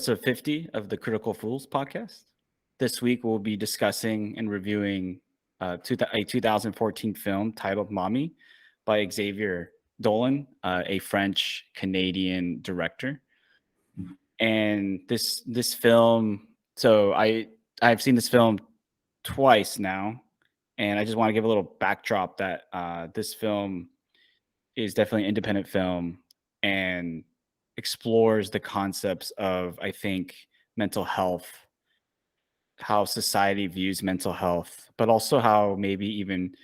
episode 50 of the Critical Fools podcast. This week, we'll be discussing and reviewing a 2014 film titled Mommy by Xavier Dolan, a French-Canadian director. And this film, so I've seen this film twice now, and I just want to give a little backdrop that this film is definitely an independent film and explores the concepts of, I think, mental health, how society views mental health, but also how maybe even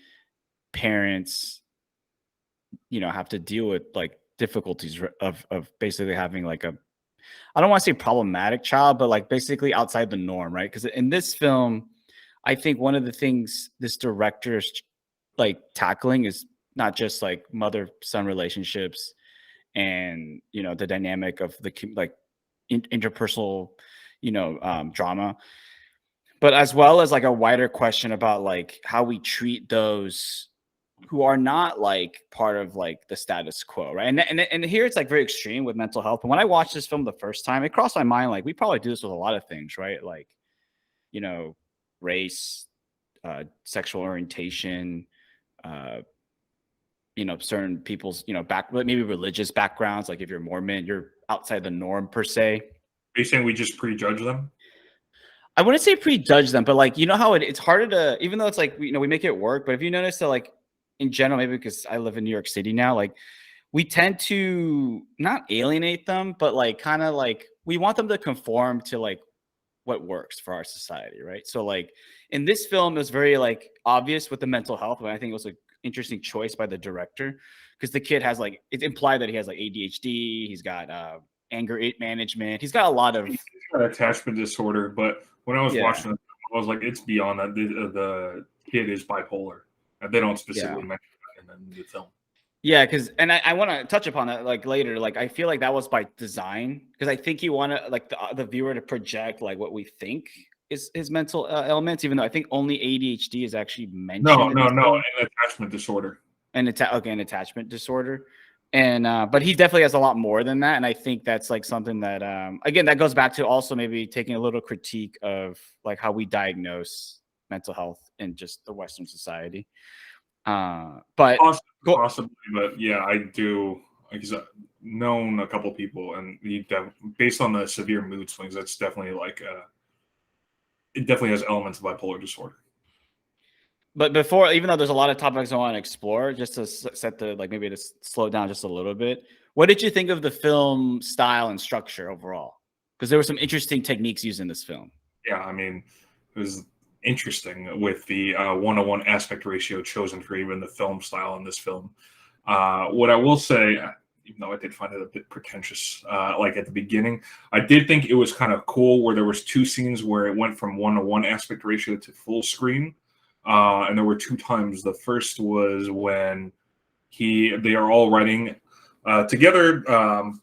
parents, have to deal with like difficulties of basically having like a, I don't want to say problematic child, but like basically outside the norm, right? Because in this film, I think one of the things this director is like tackling is not just like mother son relationships and the dynamic of the interpersonal drama, but as well as like a wider question about like how we treat those who are not like part of like the status quo, right? And here it's like very extreme with mental health. And when I watched this film the first time, it crossed my mind like we probably do this with a lot of things, right? Like you know race, sexual orientation, uh certain people's maybe religious backgrounds. Like if you're Mormon, you're outside the norm per se. Are you saying we just prejudge them? I wouldn't say prejudge them, but like how it's harder to, even though it's like we make it work. But if you notice that like in general, maybe because I live in New York City now, like we tend to not alienate them, but like kind of like we want them to conform to like what works for our society, right? So like in this film, it was very like obvious with the mental health, but I think it was an interesting choice by the director because the kid has like, it's implied that he has like ADHD, he's got anger management, he's got a lot of He's got attachment disorder, but when I was yeah. watching it, I was like, it's beyond that. The kid is bipolar. They don't specifically mention that in the film. Yeah, because and I want to touch upon that like later. Like I feel like that was by design because I think he wanted like the viewer to project like what we think is his mental elements, even though I think only ADHD is actually mentioned. No, an attachment disorder. An attachment disorder. And but he definitely has a lot more than that. And I think that's like something that again that goes back to also maybe taking a little critique of like how we diagnose mental health in just the Western society. But possibly, but yeah, I do. Like, I've known a couple people, and based on the severe mood swings, that's definitely like it definitely has elements of bipolar disorder. But before, even though there's a lot of topics I want to explore, just to set the like maybe to slow down just a little bit, what did you think of the film style and structure overall? Because there were some interesting techniques used in this film. Yeah, I mean, it was interesting with the 1:1 aspect ratio chosen for even the film style in this film. What I will say, even though I did find it a bit pretentious, like at the beginning, I did think it was kind of cool where there was two scenes where it went from 1:1 aspect ratio to full screen. And there were two times. The first was when they are all riding together.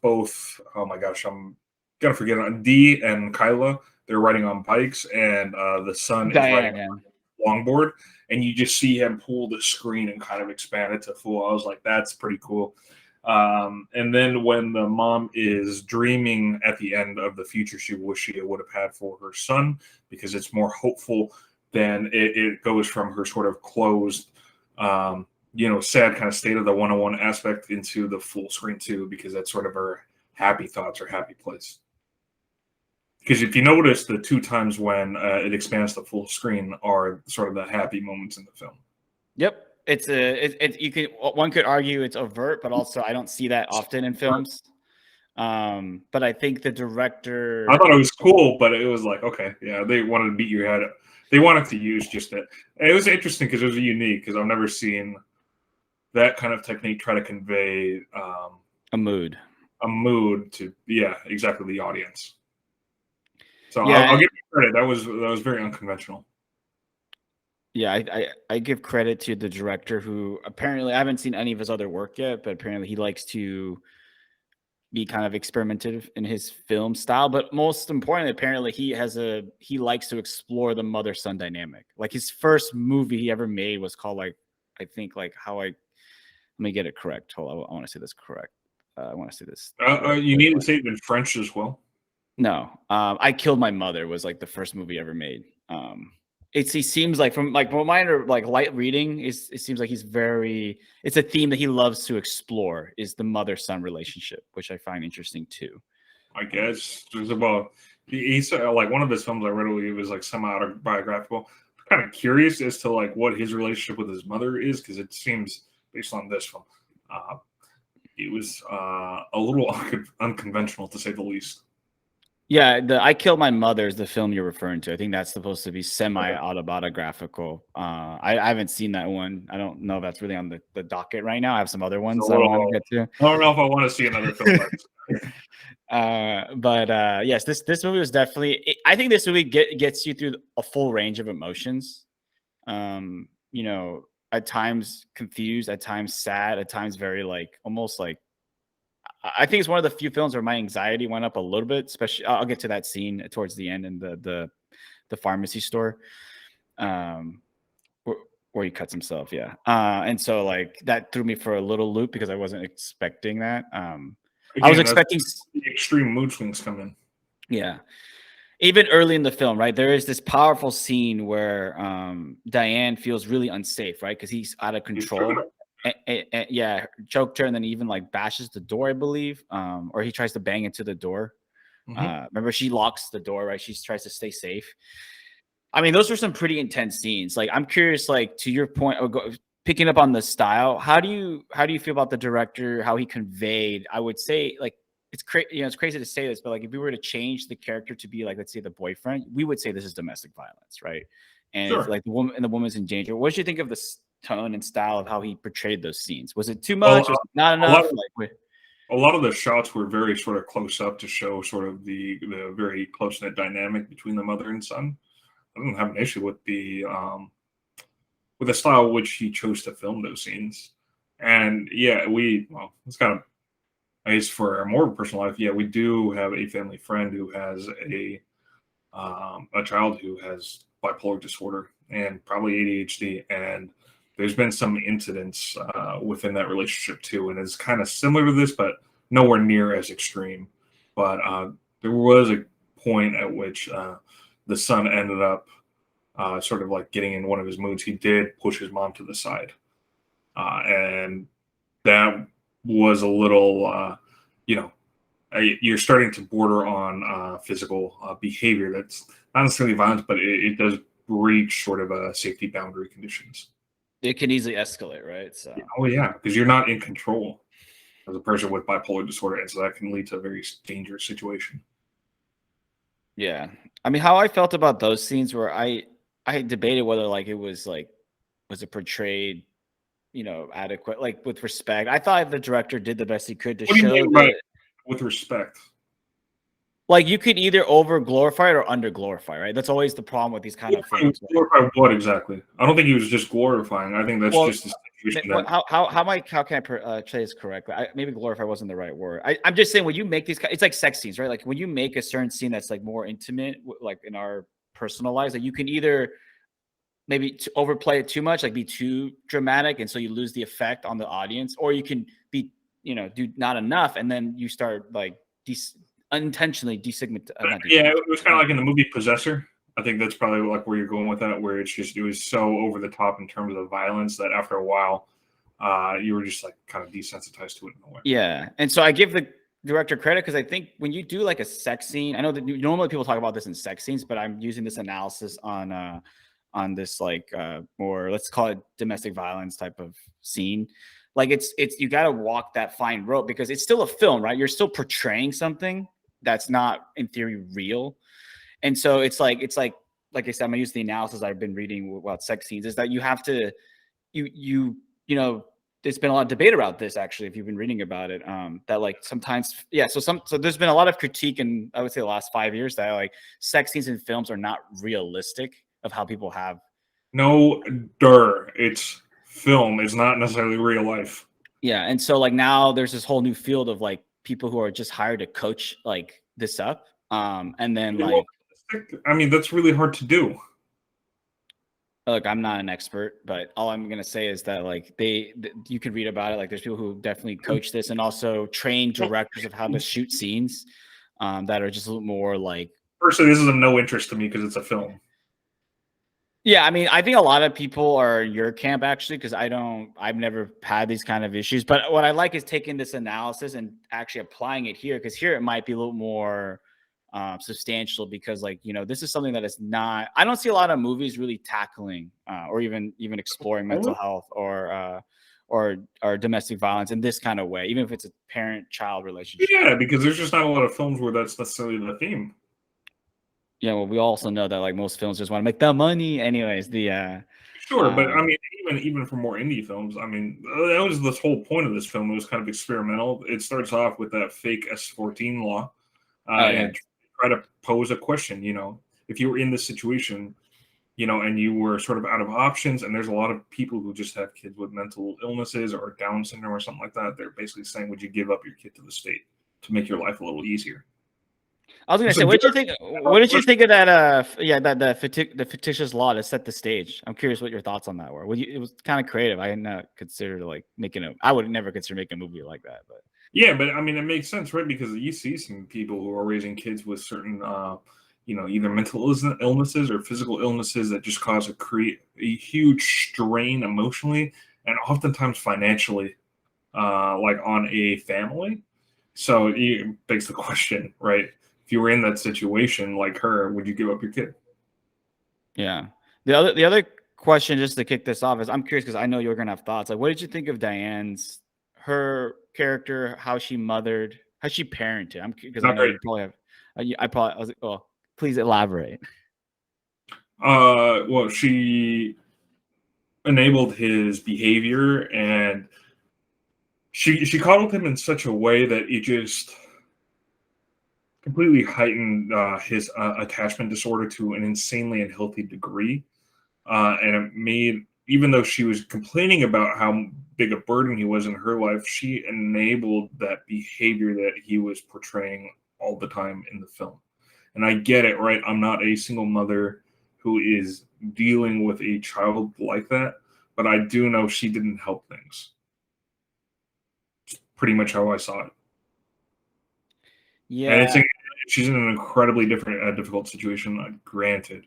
Both, oh my gosh, I'm gonna forget D and Kyla. They're riding on bikes, and the son is riding on a longboard, and you just see him pull the screen and kind of expand it to full. I was like, that's pretty cool. And then when the mom is dreaming at the end of the future she wish she would have had for her son, because it's more hopeful than it goes from her sort of closed, sad kind of state of the 1:1 aspect into the full screen too, because that's sort of her happy thoughts or happy place. Because if you notice, the two times when it expands to full screen are sort of the happy moments in the film. Yep, one could argue it's overt, but also I don't see that often in films. But I think the director, I thought it was cool, but it was like, okay, yeah, they wanted to beat your head. They wanted to use just it. And it was interesting because it was unique, because I've never seen that kind of technique try to convey a mood to, yeah, exactly, the audience. So yeah, I'll give you credit. That was very unconventional. Yeah, I give credit to the director, who apparently I haven't seen any of his other work yet, but apparently he likes to be kind of experimentative in his film style. But most importantly, apparently he likes to explore the mother-son dynamic. Like his first movie he ever made was called let me get it correct. Hold on, I want to say this correct. I want to say this. You need to say it in French as well. No, I Killed My Mother was like the first movie ever made. He seems like from like from my like light reading is it seems like he's very. It's a theme that he loves to explore is the mother son relationship, which I find interesting too. I guess there's about he said like one of his films I read it was like semi autobiographical. Kind of curious as to like what his relationship with his mother is because it seems based on this film, uh, it was a little unconventional to say the least. Yeah, the I Killed My Mother is the film you're referring to. I think that's supposed to be semi Okay. autobiographical. I haven't seen that one. I don't know if that's really on the docket right now. I have some other It's a ones I want to little. get to. I don't know if I want to see another film like this. But yes, this movie was definitely. I think this movie gets you through a full range of emotions. You know, at times confused, at times sad, at times very like almost like. I think it's one of the few films where my anxiety went up a little bit. Especially, I'll get to that scene towards the end in the pharmacy store, um, where, where he cuts himself. Yeah, and so like that threw me for a little loop because I wasn't expecting that. I was Again, that's expecting. the extreme mood swings come in. Yeah. Even early in the film, right? There is this powerful scene where Diane feels really unsafe, right? Because he's out of He's choking control. Yeah, choked her and then even like bashes the door, I believe. Or he tries to bang into the door. up. Remember, she locks the door, right? She tries to stay safe. I mean, those were some pretty intense scenes. Like, I'm curious, like to your point, picking up on the style. How do you feel about the director? How he conveyed? I would say, like, it's crazy. You know, it's crazy to say this, but like, if we were to change the character to be like, let's say, the boyfriend, we would say this is domestic violence, right? And if Sure. like the woman's in danger, what did you think of the tone and style of how he portrayed those scenes? Was it too Well, much? Was it not a lot enough? of Like, a lot of the shots were very sort of close up to show sort of the very close knit dynamic between the mother and son. I don't have an issue with the style which he chose to film those scenes. And yeah, it's kind of I guess for our more personal life, yeah, we do have a family friend who has a child who has bipolar disorder and probably ADHD, and there's been some incidents within that relationship too, and it's kind of similar to this, but nowhere near as extreme. But there was a point at which the son ended up sort of like getting in one of his moods. He did push his mom to the side, and that was a little, you know, you're starting to border on physical behavior that's not necessarily violence, but it does breach sort of safety boundary conditions. it can easily escalate, right? So. Oh yeah, because you're not in control as a person with bipolar disorder, and so that can lead to a very dangerous situation. Yeah. I mean, how I felt about those scenes where I debated whether like it was like was it portrayed, adequate, like with respect. I thought the director did the best he could to What do you show mean by that with respect? like you could either over glorify it or under glorify, right? That's always the problem with these kind of films. Right? Glorify what exactly? I don't think he was just glorifying. I think that's Well, just a situation that how can I say this correctly? Maybe glorify wasn't the right word. I'm just saying when you make these, it's like sex scenes, right? Like when you make a certain scene that's like more intimate, like in our personal lives, like you can either maybe to overplay it too much, like be too dramatic, and so you lose the effect on the audience, or you can be, do not enough, and then you start like unintentionally desegment. yeah, it was kind of like in the movie Possessor. I think that's probably like where you're going with that, where it was so over the top in terms of the violence that after a while, you were just like kind of desensitized to it in a way. Yeah, and so I give the director credit because I think when you do like a sex scene, I know that normally people talk about this in sex scenes, but I'm using this analysis on this like more, let's call it domestic violence type of scene. Like it's you got to walk that fine rope because it's still a film, right? You're still portraying something that's not in theory real. And so it's like I said, I'm gonna use the analysis I've been reading about sex scenes is that you have to you know there's been a lot of debate about this actually if you've been reading about it, that like sometimes so there's been a lot of critique in I would say the last 5 years that like sex scenes in films are not realistic of how people have. No, it's film. It's not necessarily real life. Yeah, and so like now there's this whole new field of like people who are just hired to coach like this up, and then like I mean, that's really hard to do. look, I'm not an expert, but all I'm gonna say is that like you can read about it. Like there's people who definitely coach this and also train directors of how to shoot scenes. that are just a little more like. Personally, this is of no interest to me because it's a film. Yeah, I mean, I think a lot of people are in your camp actually, because I've never had these kind of issues. But what I like is taking this analysis and actually applying it here, because here it might be a little more substantial, because like, this is something that is not. I don't see a lot of movies really tackling or even exploring mental health or domestic violence in this kind of way, even if it's a parent-child relationship. Yeah, because there's just not a lot of films where that's necessarily the theme. Yeah, well, we also know that like most films just want to make the money. Anyways, Sure, but I mean, even for more indie films, I mean, that was the whole point of this film. It was kind of experimental. It starts off with that fake S14 law, and try to pose a question. If you were in this situation, and you were sort of out of options, and there's a lot of people who just have kids with mental illnesses or Down syndrome or something like that. They're basically saying, would you give up your kid to the state to make your life a little easier? I was gonna say, what did you think? What did you think of that? The fictitious law to set the stage. I'm curious what your thoughts on that were. It was kind of creative. I had not considered like I would never consider making a movie like that. But yeah, but I mean, it makes sense, right? Because you see some people who are raising kids with certain, either mental illnesses or physical illnesses that just create a huge strain emotionally and oftentimes financially, like on a family. So it begs the question, right? If you were in that situation like her, would you give up your kid? yeah, the other question, just to kick this off, is I'm curious because I know you're gonna have thoughts. Like, what did you think of her character, how she mothered, how she parented? Because I know you probably have. I was like, oh, please elaborate. Well, she enabled his behavior, and she coddled him in such a way that it just completely heightened his attachment disorder to an insanely unhealthy degree. And it made, even though she was complaining about how big a burden he was in her life, she enabled that behavior that he was portraying all the time in the film. And I get it, right? I'm not a single mother who is dealing with a child like that, but I do know she didn't help things. It's pretty much how I saw it. Yeah, And she's in an incredibly difficult situation, granted.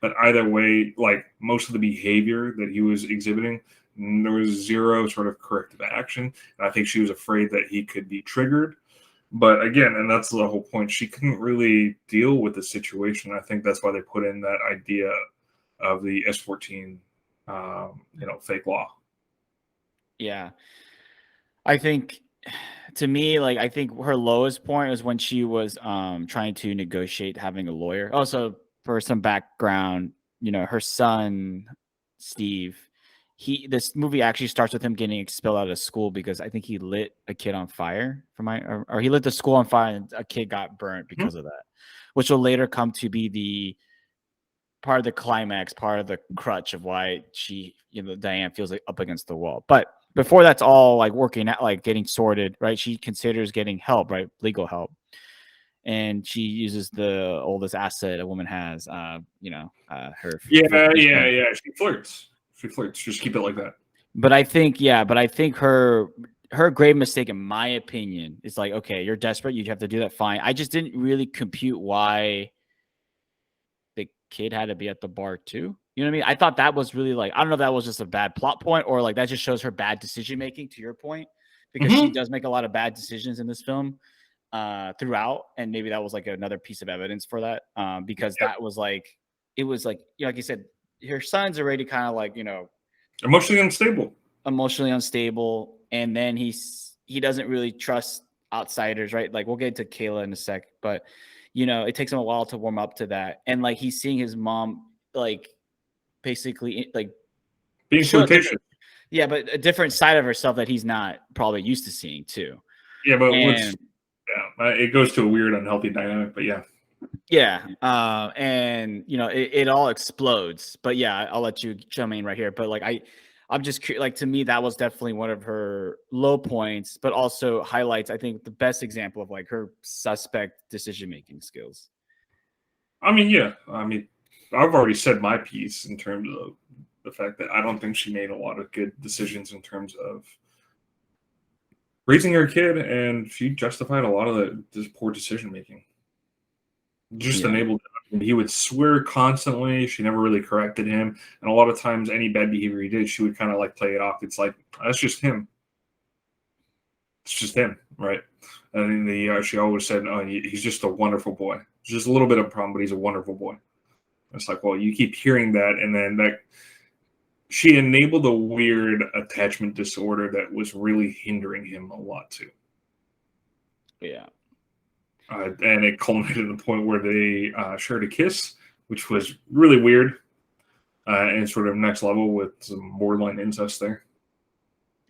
But either way, like most of the behavior that he was exhibiting, there was zero sort of corrective action. And I think she was afraid that he could be triggered. But again, and that's the whole point, she couldn't really deal with the situation. I think that's why they put in that idea of the S14, fake law. yeah. I think, to me, like, I think her lowest point was when she was trying to negotiate having a lawyer. Also, for some background, her son Steve, this movie actually starts with him getting expelled out of school because I think he lit a kid on fire or he lit the school on fire and a kid got burnt because of that, which will later come to be the part of the climax, part of the crutch of why Diane feels like up against the wall. But before that's all like working out, like getting sorted, right? She considers getting help, right? Legal help. And she uses the oldest asset a woman has, her. Yeah. She flirts. Just keep it like that. But I think her grave mistake, in my opinion, is like, okay, you're desperate. You have to do that. Fine. I just didn't really compute why the kid had to be at the bar too. You know what I mean? I thought that was really like, I don't know if that was just a bad plot point or like that just shows her bad decision making, to your point, because she does make a lot of bad decisions in this film throughout. And maybe that was like another piece of evidence for that, because that was like, it was like, like you said, her son's already kind of like, emotionally unstable. And then he doesn't really trust outsiders, right? Like we'll get to Kayla in a sec, but it takes him a while to warm up to that. And like he's seeing his mom like basically like being flirtatious. Yeah, but a different side of herself that he's not probably used to seeing too. Yeah, but it goes to a weird, unhealthy dynamic. But yeah. And it all explodes. But yeah, I'll let you jump in right here. But like I'm just curious, like to me, that was definitely one of her low points, but also highlights, I think, the best example of like her suspect decision-making skills. I mean, yeah. I mean, I've already said my piece in terms of the fact that I don't think she made a lot of good decisions in terms of raising her kid, and she justified a lot of this poor decision-making. just Yeah. enabled him. He would swear constantly. She never really corrected him, and a lot of times, any bad behavior he did, she would kind of like play it off. It's like that's just him. It's just him, right? And then she always said, "Oh, he's just a wonderful boy. Just a little bit of a problem, but he's a wonderful boy." It's like, well, you keep hearing that, and then that she enabled a weird attachment disorder that was really hindering him a lot too. Yeah. And it culminated to the point where they shared a kiss, which was really weird and sort of next level with some borderline incest there.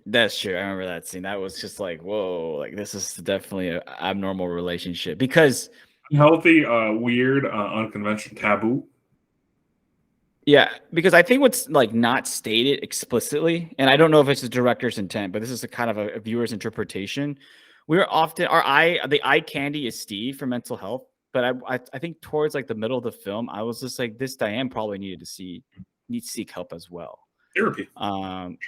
That's true. I remember that scene. That was just like, whoa, like this is definitely an abnormal relationship because Unhealthy, weird, unconventional, taboo. yeah, because I think what's like not stated explicitly, and I don't know if it's the director's intent, but this is a kind of a viewer's interpretation. We're often the eye candy is Steve for mental health, but I think towards like the middle of the film, I was just like, this Diane probably needs to seek help as well. Therapy.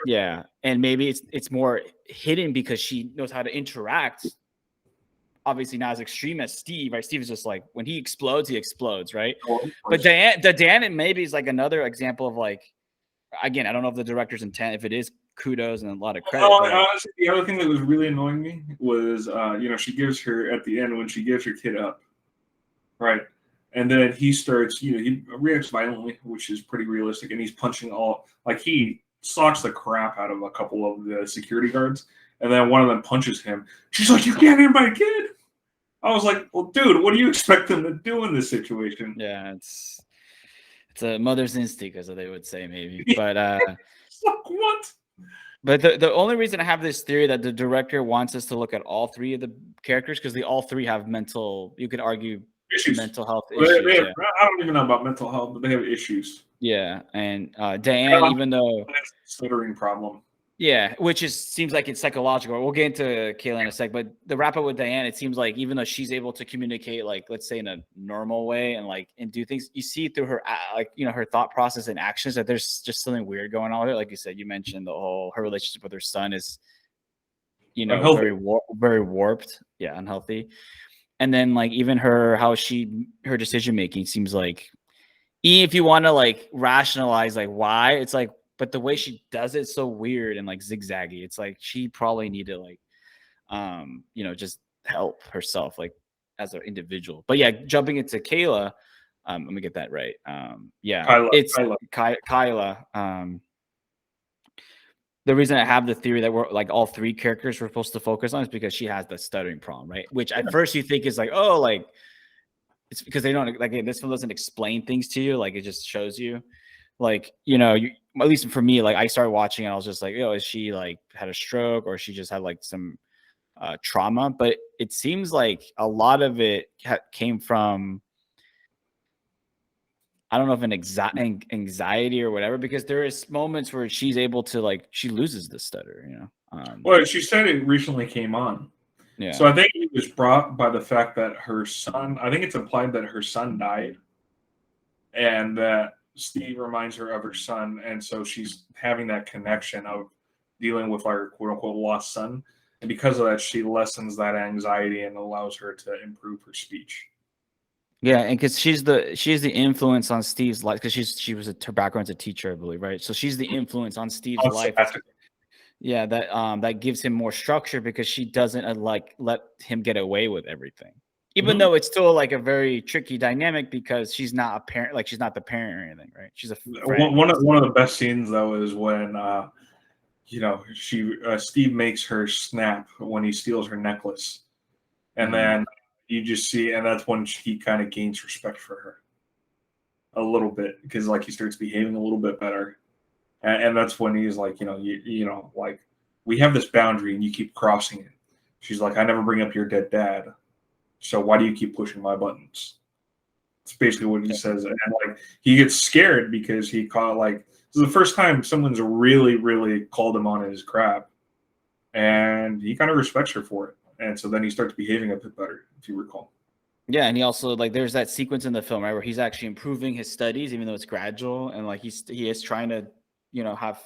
Yeah, and maybe it's more hidden because she knows how to interact. Obviously not as extreme as Steve, right? Steve is just like when he explodes, right? But Diane maybe is like another example of like, again, I don't know if the director's intent, if it is kudos and a lot of credit. Honestly, the other thing that was really annoying me was, she gives her at the end when she gives her kid up, right? And then he starts, he reacts violently, which is pretty realistic, and he's punching he socks the crap out of a couple of the security guards, and then one of them punches him. She's like, "You can't hit my kid." I was like, well, dude, what do you expect them to do in this situation? Yeah, it's a mother's instinct, as they would say, maybe. But what? But the only reason I have this theory that the director wants us to look at all three of the characters because they all three have you could argue issues. Mental health issues. I don't even know about mental health, but they have issues. Yeah, and Diane, even though stuttering problem. Yeah, which seems like it's psychological. We'll get into Kayla in a sec, but the wrap up with Diane, it seems like even though she's able to communicate, like let's say in a normal way and do things, you see through her her thought process and actions that there's just something weird going on with her. Like you said, you mentioned her relationship with her son is, unhealthy. very warped, unhealthy. And then like even her decision making seems like, if you want to like rationalize like why, it's like. But the way she does it so weird and like zigzaggy. It's like she probably need to like, just help herself like as an individual. But yeah, jumping into Kayla, let me get that right. It's Kyla. The reason I have the theory that we're like all three characters we're supposed to focus on is because she has the stuttering problem, right? Which at first you think is like, oh, like it's because they don't like this film doesn't explain things to you, like it just shows you. Like, at least for me, like I started watching and I was just like, is she like had a stroke or she just had like some trauma? But it seems like a lot of it came from, I don't know if an anxiety or whatever, because there is moments where she's able to like, she loses the stutter, Well, she said it recently came on. Yeah. So I think it was brought by the fact that her son, I think it's implied that her son died and that Steve reminds her of her son, and so she's having that connection of dealing with her quote unquote lost son, and because of that, she lessens that anxiety and allows her to improve her speech. Yeah, and because she's the influence on Steve's life, because she was her background's a teacher, I believe, right? So she's the influence on Steve's life. Yeah, that gives him more structure because she doesn't let him get away with everything. Even though it's still like a very tricky dynamic because she's not a parent, like she's not the parent or anything, right? She's a friend. One of the best scenes though is when Steve makes her snap when he steals her necklace, and then you just see, and that's when he kind of gains respect for her a little bit because like he starts behaving a little bit better, and that's when he's like, like we have this boundary and you keep crossing it. She's like, I never bring up your dead dad. So why do you keep pushing my buttons? It's basically what he says. And like he gets scared because he caught this is the first time someone's really, really called him on his crap. And he kind of respects her for it. And so then he starts behaving a bit better, if you recall. Yeah, and he also there's that sequence in the film, right, where he's actually improving his studies, even though it's gradual, and like he is trying to, have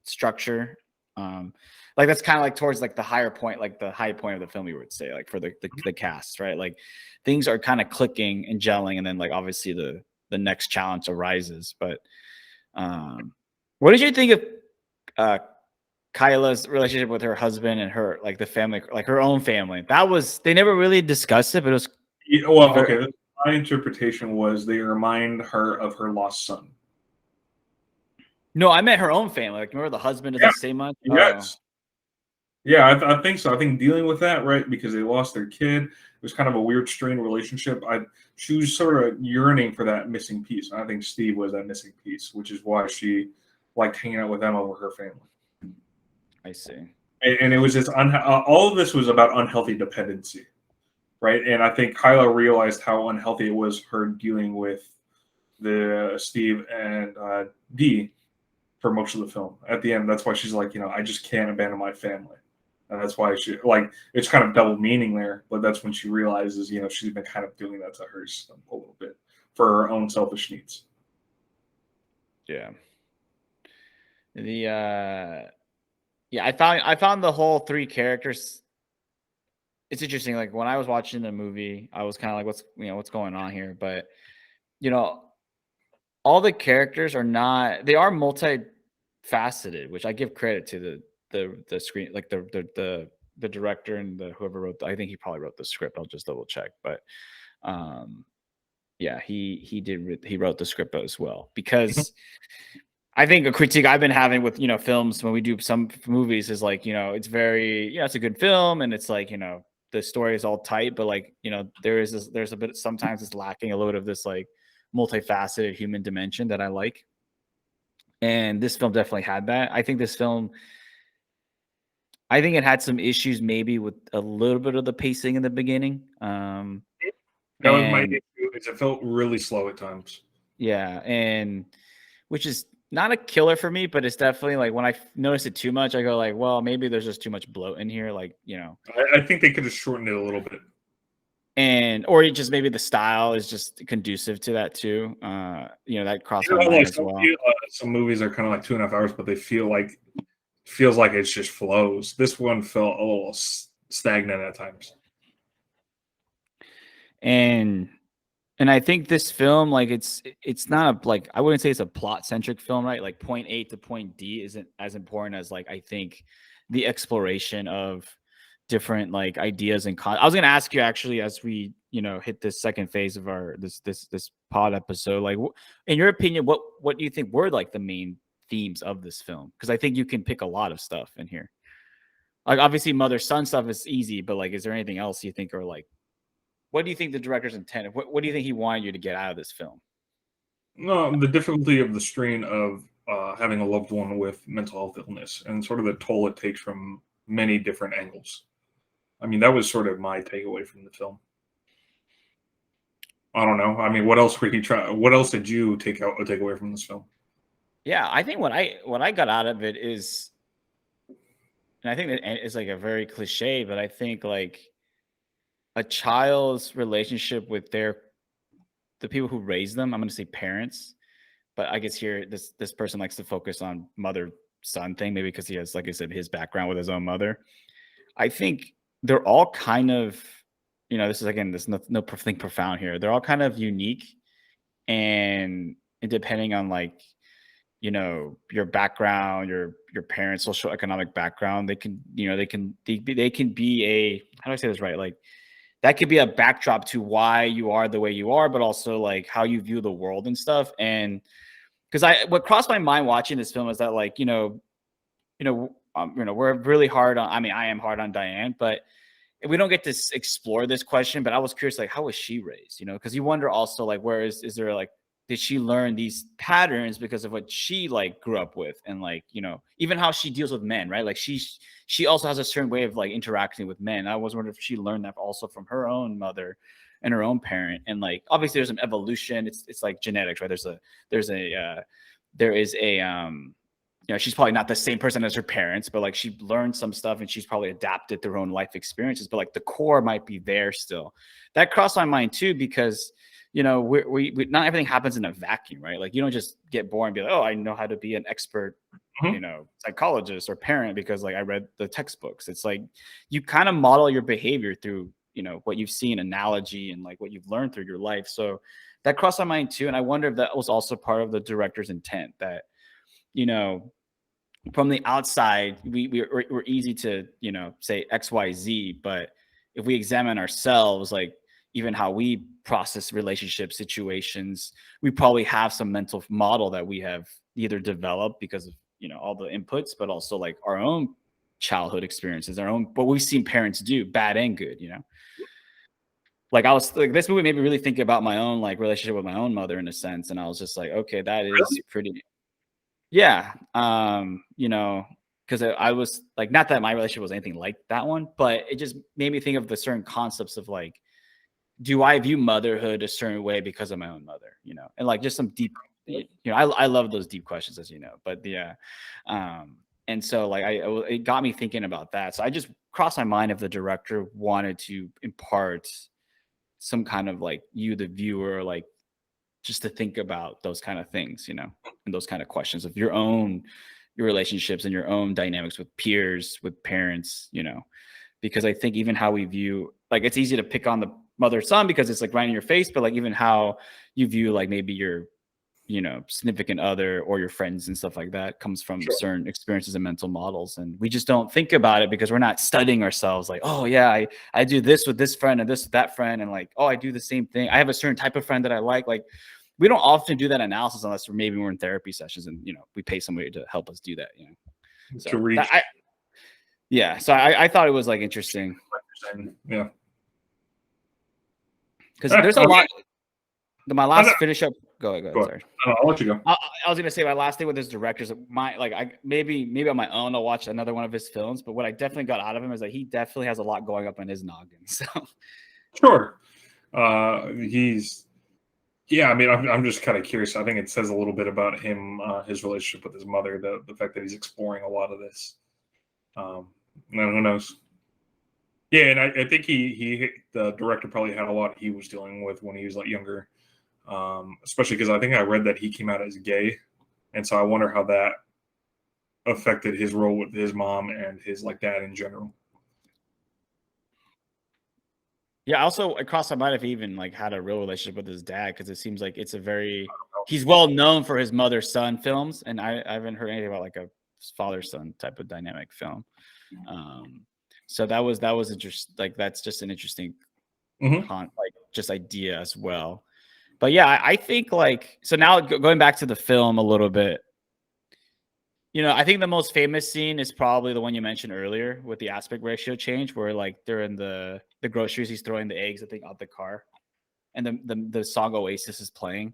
structure Like that's kind of like towards like the higher point, like the high point of the film, you would say, like for the cast, right? Like things are kind of clicking and gelling, and then like obviously the next challenge arises. But what did you think of uh Kyla's relationship with her husband and her like the family, like her own family? That was they never really discussed it, but it was Yeah, well, very, okay. My interpretation was they remind her of her lost son. no, I meant her own family. Like remember the husband Yeah. doesn't say much. Oh, Yes. Yeah, I think so. I think dealing with that, right, because they lost their kid, it was kind of a weird, strained relationship. She was sort of yearning for that missing piece. And I think Steve was that missing piece, which is why she liked hanging out with them over her family. I see. And it was just all of this was about unhealthy dependency, right? And I think Kyla realized how unhealthy it was her dealing with the Steve and Dee for most of the film. At the end, that's why she's like, I just can't abandon my family. And that's why she like it's kind of double meaning there, but that's when she realizes, she's been kind of doing that to her son a little bit for her own selfish needs. Yeah. The yeah, I found the whole three characters. It's interesting. Like when I was watching the movie, I was kind of like, what's going on here? But you know, all the characters are not. They are multifaceted, which I give credit to the screen, like the director and the whoever wrote. I think he probably wrote the script. I'll just double check, but um, yeah, he wrote the script as well because I think a critique I've been having with films when we do some movies is like it's very it's a good film and it's like the story is all tight, but like there's a bit sometimes it's lacking a little bit of this like multifaceted human dimension that I like, and this film definitely had that. I think it had some issues maybe with a little bit of the pacing in the beginning, That was my and issue. Is it felt really slow at times. yeah, and which is not a killer for me, but it's definitely like when I notice it too much, I go like, well, maybe there's just too much bloat in here, like I think they could have shortened it a little bit. and or it just maybe the style is just conducive to that too. That crossed my mind Like as well. some movies are kind of like 2.5 hours, but they feels like it just flows. This one felt a little stagnant at times. And I think this film, like it's not like I wouldn't say it's a plot centric film, right? Like point A to point D isn't as important as like I think the exploration of different like ideas and I was gonna ask you actually as we hit this second phase of our this pod episode, like in your opinion, what do you think were like the main themes of this film? Because I think you can pick a lot of stuff in here. Like obviously mother son stuff is easy, but like is there anything else you think are like what do you think the director's intended? What do you think he wanted you to get out of this film? No, the difficulty of the strain of having a loved one with mental health illness and sort of the toll it takes from many different angles. I mean, that was sort of my takeaway from the film. I don't know. I mean, what else would he try? What else did you take away from this film? Yeah, I think what I got out of it is, and I think that it's like a very cliche, but I think like a child's relationship with the people who raise them. I'm going to say parents, but I guess here this person likes to focus on mother son thing, maybe because he has, like I said, his background with his own mother. I think they're all kind of, this is again, there's nothing profound here. They're all kind of unique, and depending on like, your background, your parents' social economic background, they can, they can be a, how do I say this right? Like that could be a backdrop to why you are the way you are, but also like how you view the world and stuff. And because what crossed my mind watching this film is that like, we're really hard on, I mean, I am hard on Diane, but we don't get to explore this question, but I was curious, like, how was she raised? Because you wonder also, like, where is there like, did she learn these patterns because of what she like grew up with, and like, even how she deals with men, right? Like she also has a certain way of like interacting with men. I was wondering if she learned that also from her own mother and her own parent, and like obviously there's an evolution. It's like genetics, right? There is a she's probably not the same person as her parents, but like she learned some stuff and she's probably adapted their own life experiences, but like the core might be there still. That crossed my mind too, because we not everything happens in a vacuum, right? Like you don't just get born and be like, oh, I know how to be an expert, Mhm. psychologist or parent because like I read the textbooks. It's like you kind of model your behavior through, what you've seen, analogy, and like what you've learned through your life. So that crossed my mind too. And I wonder if that was also part of the director's intent that, you know, from the outside, we're easy to, say XYZ, but if we examine ourselves, like even how we process relationship situations, we probably have some mental model that we have either developed because of, all the inputs, but also like our own childhood experiences, our own what we've seen parents do, bad and good, Like I was like this movie made me really think about my own like relationship with my own mother in a sense. And I was just like, okay, that is Really? pretty yeah, because I was like, not that my relationship was anything like that one, but it just made me think of the certain concepts of like, do I view motherhood a certain way because of my own mother, and like just some deep, I love those deep questions, as you know, but yeah, and so like it got me thinking about that. So I just crossed my mind if the director wanted to impart some kind of like you, the viewer, like just to think about those kind of things, and those kind of questions of your relationships and your own dynamics with peers, with parents, because I think even how we view like it's easy to pick on the mother son because it's like right in your face, but like even how you view like maybe your significant other or your friends and stuff like that comes from Sure. certain experiences and mental models, and we just don't think about it because we're not studying ourselves like, oh yeah, I do this with this friend and this with that friend, and like, oh, I do the same thing, I have a certain type of friend that I like we don't often do that analysis unless we're in therapy sessions and we pay somebody to help us do that, To so that reach. I thought it was like interesting Yeah. because there's a Okay. lot. My Oh, no, last finish up. Go ahead. go ahead. Sorry. I'll let you go. I was gonna say my last thing with his directors, my like I maybe on my own I'll watch another one of his films, but what I definitely got out of him is that he definitely has a lot going up in his noggin. So Sure. He's Yeah. I mean, I'm just kind of curious. I think it says a little bit about him, his relationship with his mother, the fact that he's exploring a lot of this. Um, and who knows? Yeah, and I think the director probably had a lot he was dealing with when he was like younger, especially because I think I read that he came out as gay, and so I wonder how that affected his role with his mom and his like dad in general. yeah, also it crossed my mind if he even like had a real relationship with his dad because it seems like it's a very he's well known for his mother son films, and I haven't heard anything about like a father son type of dynamic film. So that was interesting. Like that's just an interesting Hmm. like just idea as well. But yeah, I think like so now going back to the film a little bit. I think the most famous scene is probably the one you mentioned earlier with the aspect ratio change, where like they're in the groceries, he's throwing the eggs, I think, out the car, and the song Oasis is playing.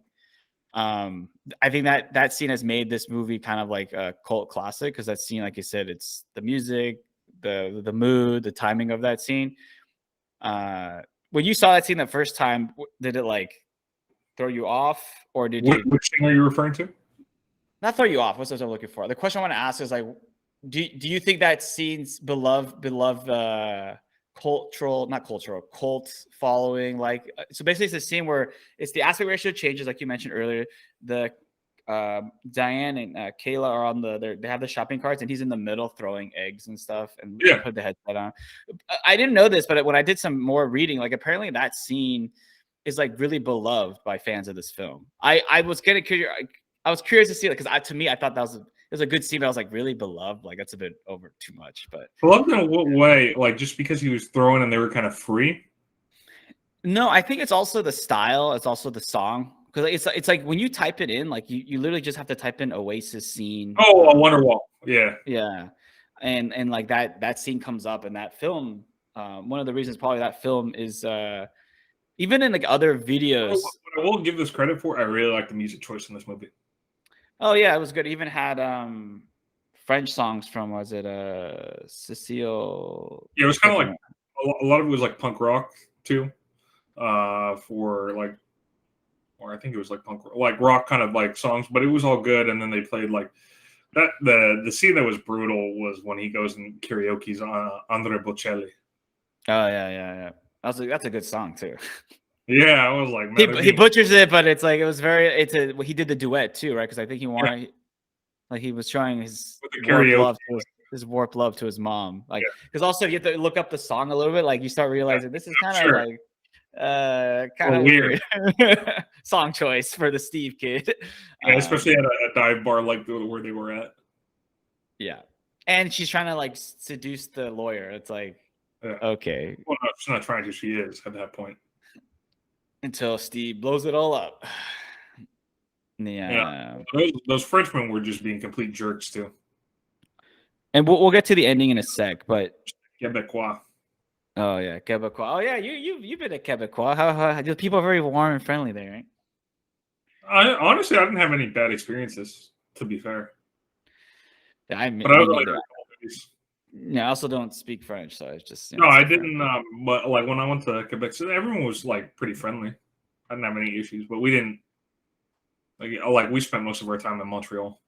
I think that scene has made this movie kind of like a cult classic because that scene, like you said, it's the music, the mood, the timing of that scene. When you saw that scene the first time, did it like throw you off, or did you Which thing are you referring to? not throw you off? What's what I'm looking for? The question I want to ask is like, do you think that scene's beloved not cultural cult following? Like, so basically, it's a scene where it's the aspect ratio changes, like you mentioned earlier. The Diane and Kayla are on they have the shopping carts, and he's in the middle throwing eggs and stuff, and Yeah. put the headset on. I didn't know this, but when I did some more reading, like apparently that scene is like really beloved by fans of this film. I was getting curious. I was curious to see it because to me, I thought it was a good scene. But I was like, really beloved? Like that's a bit over too much. But Beloved in what way? Like just because he was throwing and they were kind of free? no, I think it's also the style. It's also the song because it's like when you type it in, like you literally just have to type in Oasis scene. Oh, a Wonderwall. Yeah. Yeah, and like that scene comes up in that film. One of the reasons probably that film is even in like other videos. What I will give this credit for, I really like the music choice in this movie. Oh yeah, it was good. It even had French songs from was it Cecile? Yeah, it was I kind of can't like remember. a lot of it was like punk rock too. For like, or I think it was like punk like rock kind of like songs, but it was all good. And then they played like that. The scene that was brutal was when he goes and karaoke's on Andre Bocelli. Oh yeah. That's a good song too. Yeah, I was like, He, man, he butchers it, but it's like it was very. He did the duet too, right? Because I think he wanted, like, he was showing his with the warped karaoke. love to his warped love to his mom. Like, Yeah. because also you have to look up the song a little bit. Like, you start realizing this is kind of Sure. like kind Well, of weird song choice for the Steve kid. Yeah, especially at a dive bar like where they were at. Yeah, and she's trying to like seduce the lawyer. It's like, Yeah. okay, Well, no, she's not trying to. She is at that point. until Steve blows it all up. Yeah, those Frenchmen were just being complete jerks too. And we'll get to the ending in a sec, but Quebecois. oh yeah, Quebecois. Oh yeah, you've been at Quebecois. How the people are very warm and friendly there, right? Honestly, I didn't have any bad experiences, to be fair. Yeah, I But I was like, yeah, I also don't speak French, so it's just no, I didn't. But like when I went to Quebec City, everyone was like pretty friendly. I didn't have any issues, but we didn't like we spent most of our time in Montreal,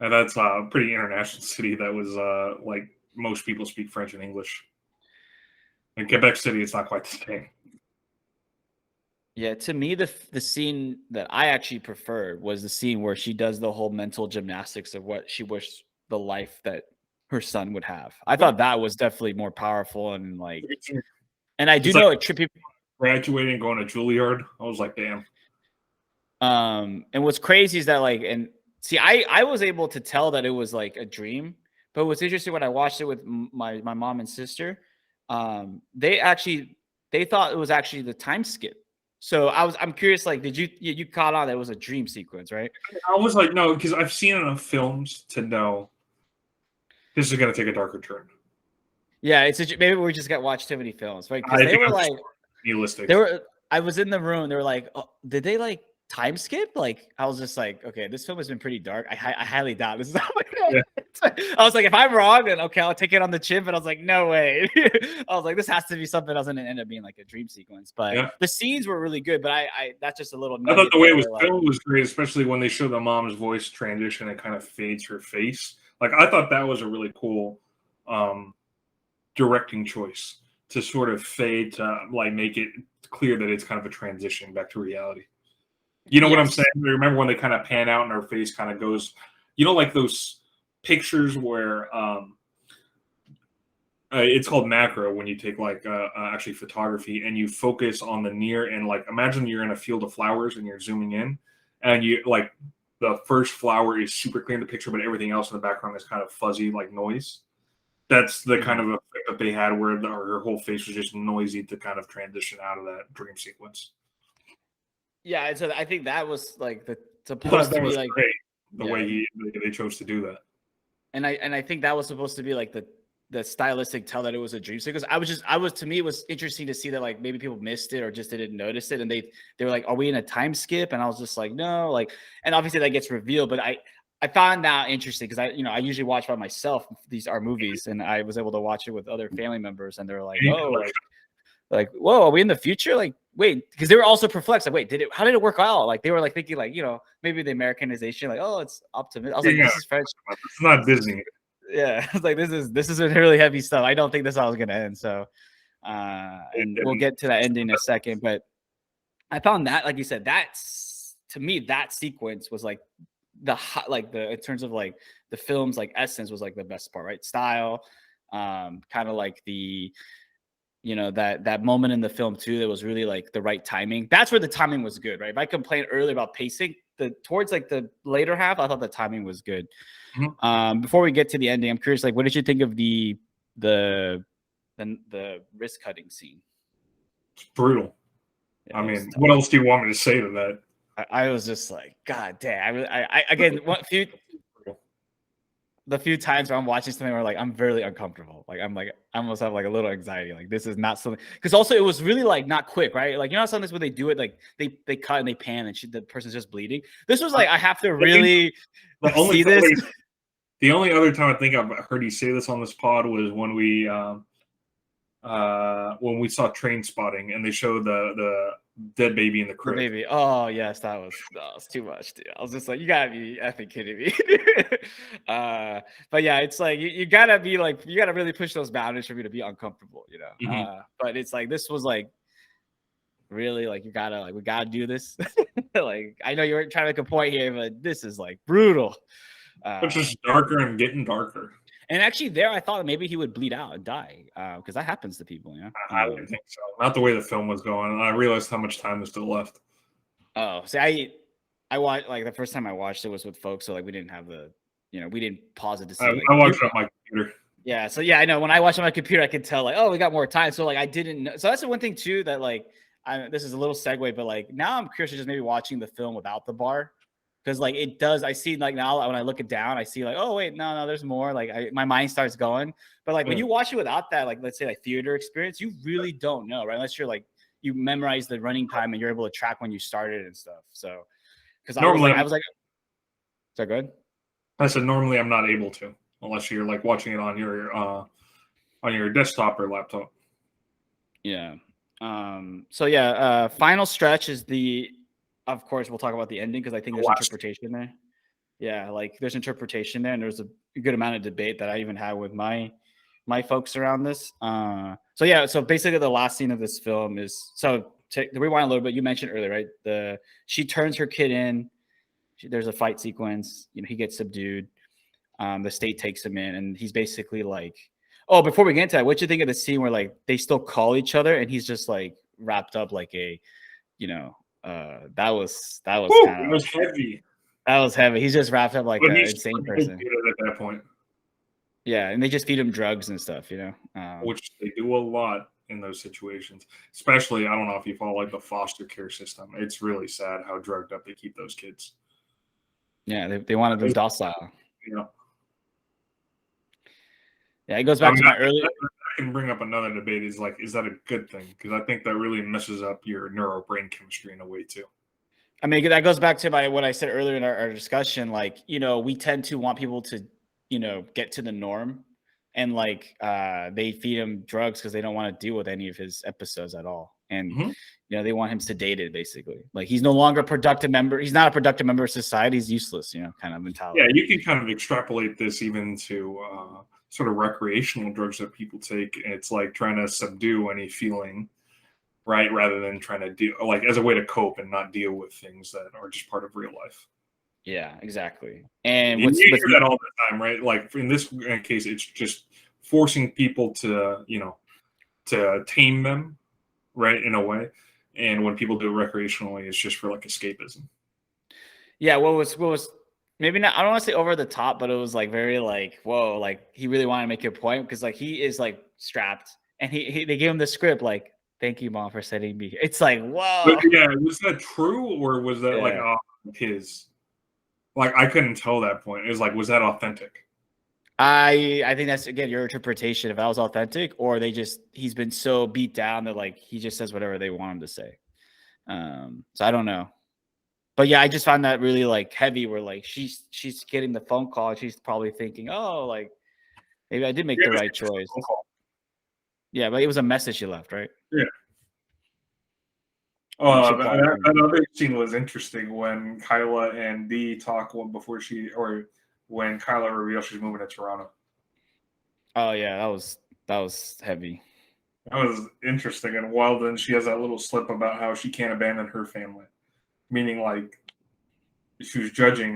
and that's a pretty international city. That was like most people speak French and English. In Quebec City, it's not quite the same. Yeah, to me, the scene that I actually preferred was the scene where she does the whole mental gymnastics of what she wished the life that her son would have. I thought that was definitely more powerful and like, and I do know it tripped people. Graduating, going to Juilliard, I was like, damn. And what's crazy is that like, and see, I was able to tell that it was like a dream, but what's interesting when I watched it with my mom and sister, they thought it was actually the time skip. So I'm curious, like, did you caught on that it was a dream sequence, right? I was like, no, because I've seen enough films to know this is going to take a darker turn. Yeah, maybe we just got watched too many films, right? Because they were like realistic. I was in the room. They were like, oh, did they like time skip? Like, I was just like, okay, this film has been pretty dark. I highly doubt this is how it I was like, if I'm wrong, then okay, I'll take it on the chin. But I was like, no way. I was like, this has to be something else, and it ended up being like a dream sequence. But the scenes were really good. But I that's just a little. I thought the way it was filmed was great, especially when they show the mom's voice transition and kind of fades her face. Like, I thought that was a really cool directing choice to sort of fade to like make it clear that it's kind of a transition back to reality. You know what I'm saying? Remember when they kind of pan out and her face kind of goes, like those pictures where it's called macro when you take like actually photography and you focus on the near and like imagine you're in a field of flowers and you're zooming in and you like the first flower is super clear in the picture, but everything else in the background is kind of fuzzy like noise. That's the kind of effect that they had where her whole face was just noisy to kind of transition out of that dream sequence. Yeah, and so I think that was like supposed to be like great, the way they chose to do that. And I think that was supposed to be like the stylistic tell that it was a dream sequence. To me it was interesting to see that like maybe people missed it or just didn't notice it, and they were like, are we in a time skip? And I was just like, no, like, and obviously that gets revealed, but I found that interesting because I usually watch by myself these are movies, and I was able to watch it with other family members, and they're like, oh, like, whoa, are we in the future? Like, wait, because they were also perplexed. Like, wait, how did it work out? Like, they were like thinking, like, maybe the Americanization, like, oh, it's optimistic. I was like, this is French. It's not Disney. Yeah, I was like, this is really heavy stuff. I don't think this is how it's gonna end. So, and we'll get to that ending in a second. But I found that, like you said, that's to me that sequence was like in terms of like the film's like essence was like the best part, right? Style, kind of like the. That moment in the film too, that was really like the right timing. That's where the timing was good, right? If I complained earlier about pacing, towards like the later half, I thought the timing was good. Mm-hmm. Before we get to the ending, I'm curious, like, what did you think of the wrist cutting scene? It's brutal. Yeah, I mean, what else do you want me to say to that? I was just like, God damn! I again, the few times where I'm watching something where like I'm very uncomfortable. Like I almost have like a little anxiety. Like this is not something, because also it was really like not quick, right? Like, sometimes when they do it, like they cut and they pan and the person's just bleeding. This was like I have to really see this. The only other time I think I've heard you say this on this pod was when we saw Train Spotting and they showed the dead baby in the crib. Baby. Oh yes, that was too much, dude. I was just like, you gotta be effing kidding me. But yeah, it's like you gotta be like, you gotta really push those boundaries for me to be uncomfortable, Mm-hmm. But it's like this was like really, like, we gotta do this. Like, I know you were trying to make a point here, but this is like brutal. It's just darker and getting darker. And actually, there I thought maybe he would bleed out and die, because that happens to people, you know. I didn't think so. Not the way the film was going. And I realized how much time was still left. Oh, see, I watched, like, the first time I watched it was with folks, so like we didn't have we didn't pause it to see. I Like, watched it on my computer. yeah, so yeah, I know when I watched on my computer, I could tell like, oh, we got more time. So like, I didn't know. So that's the one thing too that like, this is a little segue, but like now I'm curious to just maybe watching the film without the bar, because like it does. I see like now when I look it down, I see like, oh wait, no, there's more. Like my mind starts going. But like when you watch it without that, like let's say like theater experience, you really don't know, right? Unless you're like you memorize the running time and you're able to track when you started and stuff. So because I was like, is that good? I said normally I'm not able to unless you're like watching it on your desktop or laptop. Yeah. So yeah, final stretch is of course we'll talk about the ending because I think there's interpretation there. Yeah, like there's interpretation there, and there's a good amount of debate that I even had with my folks around this. So yeah, so basically the last scene of this film is to rewind a little bit. You mentioned earlier, right? She turns her kid in. There's a fight sequence. He gets subdued. The state takes him in, and he's basically like, oh, before we get into that, what you think of the scene where like they still call each other and he's just like wrapped up like that was it was heavy. That was heavy. He's just wrapped up like an insane person at that point. Yeah, and they just feed him drugs and stuff, which they do a lot in those situations. Especially, I don't know if you follow like the foster care system. It's really sad how drugged up they keep those kids. Yeah, they wanted them docile. Yeah. Yeah, it goes back to my earlier. I can bring up another debate. Is that a good thing? Because I think that really messes up your neural brain chemistry in a way too. I mean, that goes back to what I said earlier in our discussion. Like, we tend to want people to, get to the norm, and like they feed him drugs because they don't want to deal with any of his episodes at all, and they want him sedated basically. Like he's no longer a productive member. He's not a productive member of society. He's useless, kind of mentality. Yeah, you can kind of extrapolate this even to sort of recreational drugs that people take. It's like trying to subdue any feeling, right? Rather than trying to deal, like as a way to cope and not deal with things that are just part of real life. Yeah, exactly. And you hear that all the time, right? Like in this case, it's just forcing people to, to tame them, right? In a way. And when people do it recreationally, it's just for like escapism. Yeah. What was maybe not, I don't want to say over the top, but it was like very like, whoa, like he really wanted to make a point because like he is like strapped and they gave him the script like, thank you, Mom, for setting me. It's like, whoa. But yeah, was that true or was that like his? Like I couldn't tell that point. It was like, was that authentic? I think that's again your interpretation if that was authentic, or he's been so beat down that like he just says whatever they want him to say. So I don't know. But yeah, I just found that really like heavy where like she's getting the phone call and she's probably thinking, oh, like maybe I did make the right choice. Yeah, but it was a message she left, right? Yeah. That other scene was interesting when Kyla and Dee talk when Kyla reveals she's moving to Toronto. Oh yeah, that was heavy. That was interesting. And while then she has that little slip about how she can't abandon her family, meaning like she was judging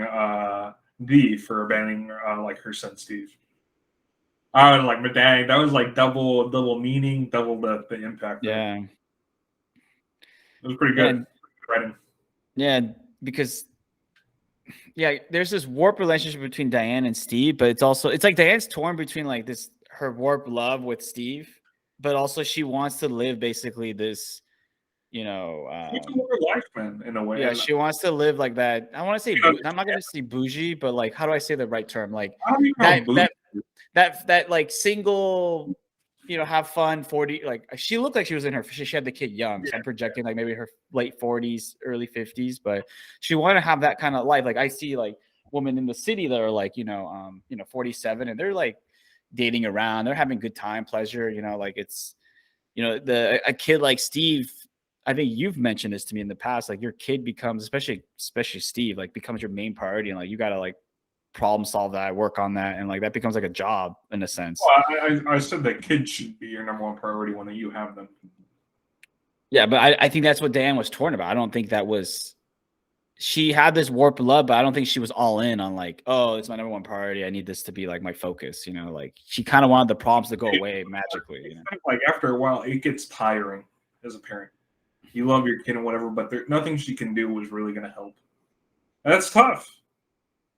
Dee for abandoning like her son Steve. I was like, but dang, that was like double meaning, double the impact. Yeah. Right? It was pretty good. Yeah, because there's this warped relationship between Diane and Steve, but it's like Diane's torn between like her warped love with Steve, but also she wants to live basically this, she's a more life, man, in a way. Yeah, she wants to live like that. I want to say, I'm not gonna say bougie, but like, how do I say the right term? Like that like single, have fun 40. Like she looked like she was she had the kid young. So I'm projecting like maybe her late 40s, early 50s, but she wanted to have that kind of life. Like I see like women in the city that are like, 47 and they're like dating around, they're having good time, pleasure, like it's, a kid like Steve. I think you've mentioned this to me in the past, like your kid becomes, especially Steve, like becomes your main priority. And like, you got to like problem solve that, work on that. And like, that becomes like a job in a sense. Well, I said that kids should be your number one priority when you have them. Yeah, but I think that's what Diane was torn about. I don't think that was. She had this warped love, but I don't think she was all in on like, oh, it's my number one priority. I need this to be like my focus. You know, like she kind of wanted the problems to go away magically. You know? Like after a while, it gets tiring as a parent. You love your kid and whatever, but nothing she can do was really going to help. And that's tough.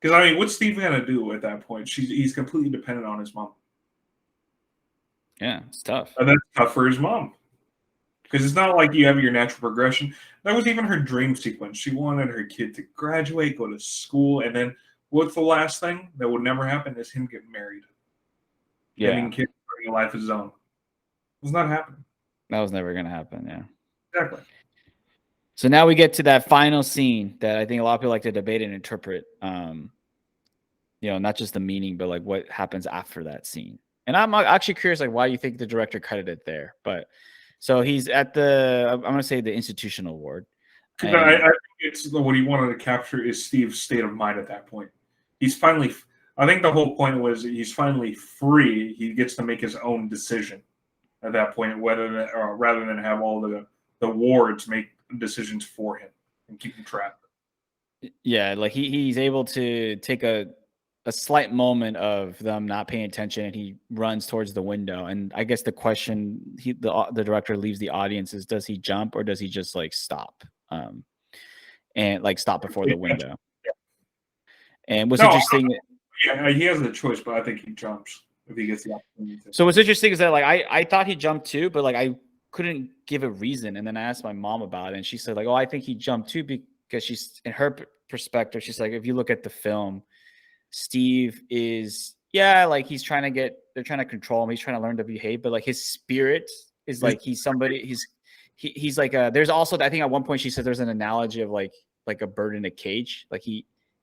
Because I mean, what's Steve going to do at that point? He's completely dependent on his mom. Yeah, it's tough. And that's tough for his mom. Because it's not like you have your natural progression. That was even her dream sequence. She wanted her kid to graduate, go to school, and then what's the last thing that would never happen is him get married. Yeah, Getting kids, starting a life of his own. It's not happening. that was never gonna happen. Yeah, Exactly. So now we get to that final scene that I think a lot of people like to debate and interpret. You know, not just the meaning, but like what happens after that scene. And I'm actually curious, like why you think the director cut it there. But so he's at I'm gonna say the institutional ward. Because I think it's what he wanted to capture is Steve's state of mind at that point. He's finally. I think the whole point was he's finally free. He gets to make his own decision at that point, rather than have all the wards make decisions for him and keep him trapped. Yeah, like he's able to take a slight moment of them not paying attention, and he runs towards the window. And I guess the question the director leaves the audience is, does he jump or does he just like stop, and like stop before the window? And what's interesting, yeah, he has the choice, but I think he jumps if he gets the opportunity to. So what's interesting is that like I thought he jumped too, but like I couldn't give a reason. And then I asked my mom about it, and she said like, oh, I think he jumped too, because she's, in her perspective, she's like, if you look at the film, Steve is, yeah, like they're trying to control him. He's trying to learn to behave, but like his spirit is like, he's somebody, he's like there's also, I think at one point she said there's an analogy of like a bird in a cage. Like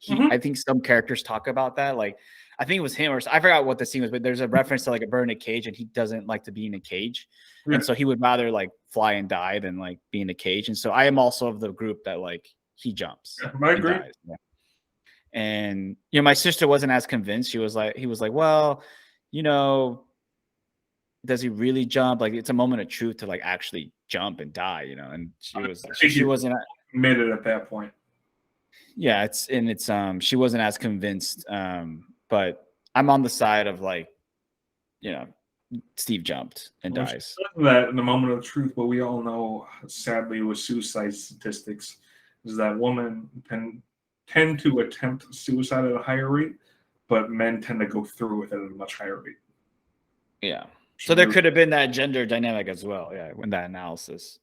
I think some characters talk about that. Like I think it was him, or I forgot what the scene was, but there's a reference to like a bird in a cage, and he doesn't like to be in a cage. Yeah. And so he would rather like fly and die than like be in a cage. And so I am also of the group that like he jumps. Yeah, I agree. Yeah. And, you know, my sister wasn't as convinced. He was like, well, you know, does he really jump? Like, it's a moment of truth to like actually jump and die, you know? And she wasn't admitted at that point. Yeah. She wasn't as convinced. But I'm on the side of like, you know, Steve jumped and dies. That in the moment of truth, what we all know, sadly, with suicide statistics, is that women tend to attempt suicide at a higher rate, but men tend to go through with it at a much higher rate. Yeah. So there could have been that gender dynamic as well. Yeah, in that analysis.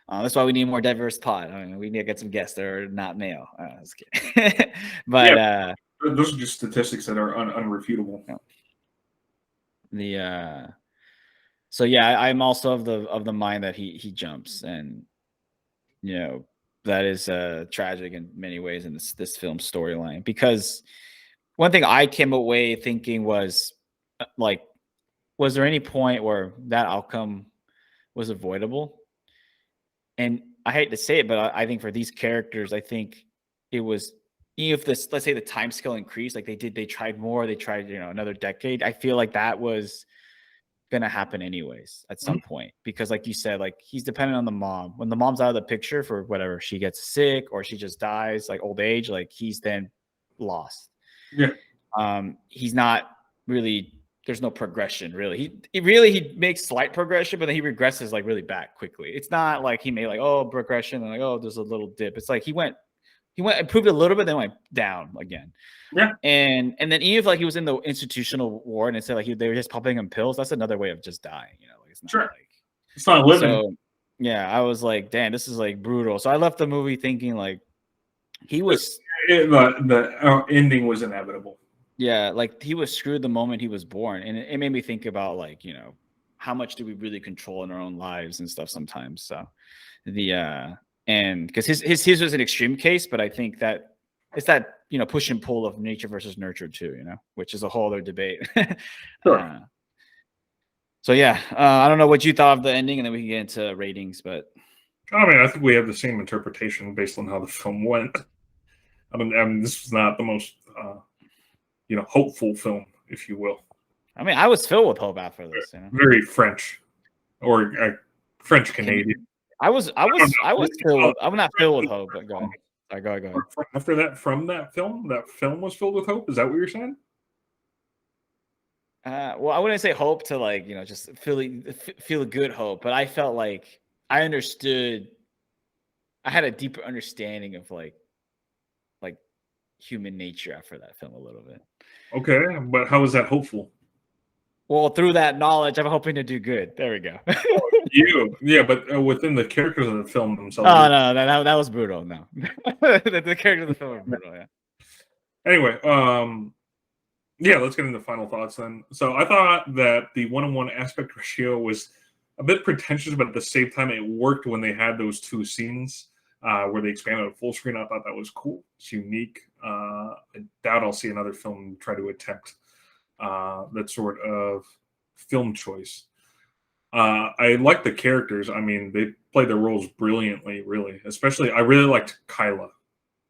That's why we need more diverse pod. I mean, we need to get some guests that are not male. But yeah, those are just statistics that are unrefutable. So yeah, I'm also of the mind that he jumps, and you know, that is tragic in many ways in this film storyline. Because one thing I came away thinking was like, was there any point where that outcome was avoidable? And I hate to say it, but I think for these characters, I think it was, even if let's say the time scale increased, like they tried more, they tried, you know, another decade. I feel like that was gonna happen anyways at some point, because like you said, like he's dependent on the mom. When the mom's out of the picture for whatever, she gets sick or she just dies, like old age, like he's then lost. Yeah. He's not really, there's no progression really. He makes slight progression, but then he regresses like really back quickly. It's not like he made like, oh, progression and like, oh, there's a little dip. It's like he went improved a little bit, then went down again. Yeah. And then even if like he was in the institutional ward and said like they were just popping him pills, that's another way of just dying, you know. Like it's not like it's not living. So yeah, I was like, damn, this is like brutal. So I left the movie thinking like he was the ending was inevitable. Yeah, like he was screwed the moment he was born. And it made me think about like, you know, how much do we really control in our own lives and stuff sometimes. So and because his was an extreme case, but I think that it's that, you know, push and pull of nature versus nurture too, you know, which is a whole other debate. Sure. So yeah, I don't know what you thought of the ending, and then we can get into ratings. But I mean, I think we have the same interpretation based on how the film went. I mean this was not the most hopeful film, if you will. I mean, I was filled with hope after this. You know? Very French or French Canadian. I was filled with, I'm not filled with hope, but go ahead. From- Sorry, go ahead. After that, from that film was filled with hope. Is that what you're saying? Well, I wouldn't say hope to like, just feel a good hope, but I felt like I understood. I had a deeper understanding of like human nature after that film a little bit. Okay, but how is that hopeful? Well, through that knowledge, I'm hoping to do good. There we go. Yeah, but within the characters of the film themselves. Oh no, that was brutal. No, the characters of the film are brutal. Yeah. Anyway, yeah, let's get into final thoughts then. So I thought that the 1:1 aspect ratio was a bit pretentious, but at the same time, it worked when they had those two scenes where they expanded to full screen. I thought that was cool. It's unique. I doubt I'll see another film try to attempt that sort of film choice. I like the characters. I mean, they played their roles brilliantly, really. Especially, I really liked Kyla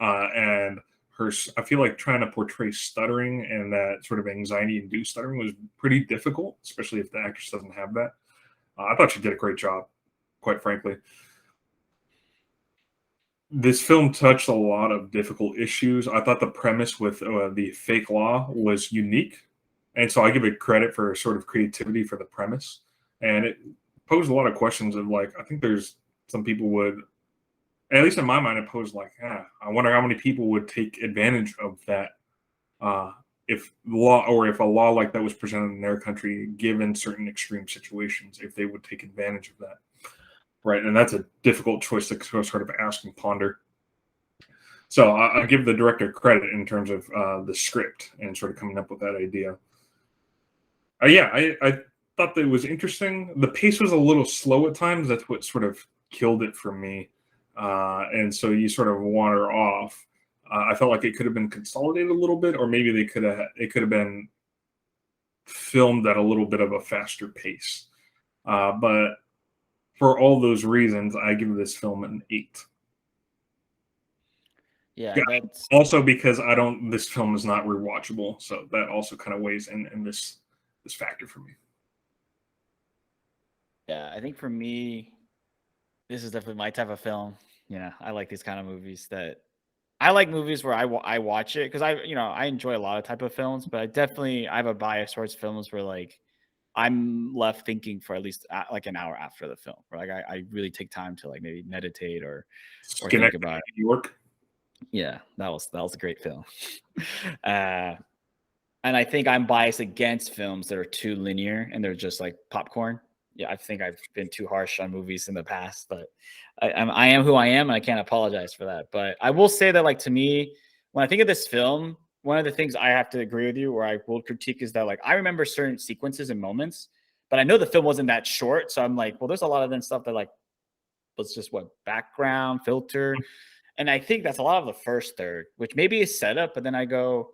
and her. I feel like trying to portray stuttering and that sort of anxiety-induced stuttering was pretty difficult, especially if the actress doesn't have that. I thought she did a great job, quite frankly. This film touched a lot of difficult issues. I thought the premise with the fake law was unique, and so I give it credit for sort of creativity for the premise. And it posed a lot of questions of like, I think there's some people would, at least in my mind, it posed like, I wonder how many people would take advantage of that if if a law like that was presented in their country, given certain extreme situations, if they would take advantage of that. Right, and that's a difficult choice to sort of ask and ponder. So I give the director credit in terms of the script and sort of coming up with that idea. Yeah, I thought that it was interesting. The pace was a little slow at times. That's what sort of killed it for me. And so you sort of wander off. I felt like it could have been consolidated a little bit, or maybe it could have been filmed at a little bit of a faster pace. But for all those reasons, I give this film an 8. Yeah, that's also because this film is not rewatchable, so that also kind of weighs in this factor for me. Yeah, I think for me, this is definitely my type of film. I like these kind of movies I like movies where I watch it because I enjoy a lot of type of films, but I have a bias towards films where like I'm left thinking for at least like an hour after the film. Like I really take time to like maybe meditate or think about it. New York. Yeah, that was a great film. And I think I'm biased against films that are too linear and they're just like popcorn. Yeah, I think I've been too harsh on movies in the past, but I am who I am, and I can't apologize for that. But I will say that, like, to me, when I think of this film, one of the things I have to agree with you, or I will critique, is that like I remember certain sequences and moments, but I know the film wasn't that short, so I'm like, well, there's a lot of then stuff that like was just background filter, and I think that's a lot of the first third, which maybe is set up, but then I go,